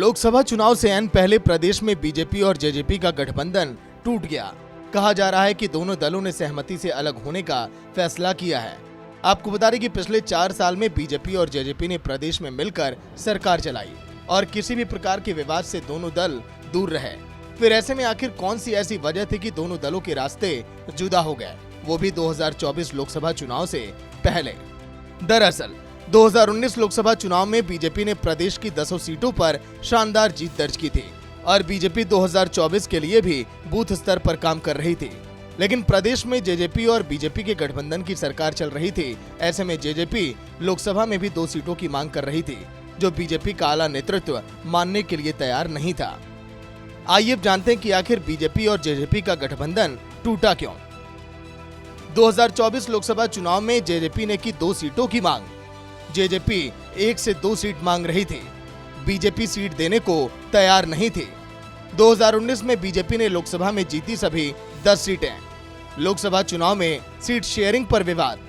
लोकसभा चुनाव से ऐन पहले प्रदेश में बीजेपी और जेजेपी का गठबंधन टूट गया। कहा जा रहा है कि दोनों दलों ने सहमति से अलग होने का फैसला किया है। आपको बता दें कि पिछले 4 साल में बीजेपी और जेजेपी ने प्रदेश में मिलकर सरकार चलाई और किसी भी प्रकार के विवाद से दोनों दल दूर रहे। फिर ऐसे में आखिर कौन सी ऐसी वजह थी कि दोनों दलों के रास्ते जुदा हो गए, वो भी 2024 लोकसभा चुनाव से पहले। दरअसल 2019 लोकसभा चुनाव में बीजेपी ने प्रदेश की 10 सीटों पर शानदार जीत दर्ज की थी और बीजेपी 2024 के लिए भी बूथ स्तर पर काम कर रही थी। लेकिन प्रदेश में जेजेपी और बीजेपी के गठबंधन की सरकार चल रही थी। ऐसे में जेजेपी लोकसभा में भी 2 सीटों की मांग कर रही थी, जो बीजेपी का आला नेतृत्व मानने के लिए तैयार नहीं था। आइए अब जानते हैं कि आखिर बीजेपी और जेजेपी का गठबंधन टूटा क्यों। 2024 लोकसभा चुनाव में जेजेपी ने की 2 सीटों की मांग। जेजेपी 1 से 2 सीट मांग रही थी, बीजेपी सीट देने को तैयार नहीं थी। 2019 में बीजेपी ने लोकसभा में जीती सभी 10 सीटें। लोकसभा चुनाव में सीट शेयरिंग पर विवाद,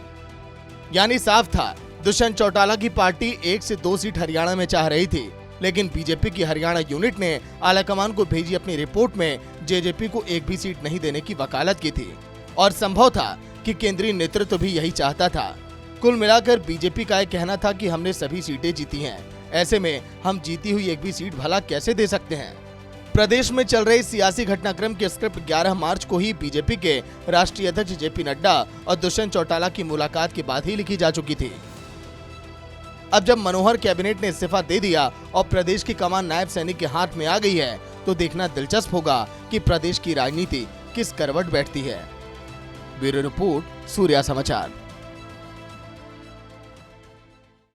यानी साफ था दुष्यंत चौटाला की पार्टी 1 से 2 सीट हरियाणा में चाह रही थी, लेकिन बीजेपी की हरियाणा यूनिट ने आलाकमान को भेजी अपनी रिपोर्ट में जेजेपी को एक भी सीट नहीं देने की वकालत की थी और संभव था कि केंद्रीय नेतृत्व भी यही चाहता था। कुल मिलाकर बीजेपी का यह कहना था कि हमने सभी सीटें जीती हैं, ऐसे में हम जीती हुई एक भी सीट भला कैसे दे सकते हैं। प्रदेश में चल रहे सियासी घटनाक्रम की स्क्रिप्ट 11 मार्च को ही बीजेपी के राष्ट्रीय अध्यक्ष जेपी नड्डा और दुष्यंत चौटाला की मुलाकात के बाद ही लिखी जा चुकी थी। अब जब मनोहर कैबिनेट ने इस्तीफा दे दिया और प्रदेश की कमान नायब सैनिक के हाथ में आ गई है, तो देखना दिलचस्प होगा कि प्रदेश की राजनीति किस करवट बैठती है। ब्यूरो रिपोर्ट, सूर्या समाचार।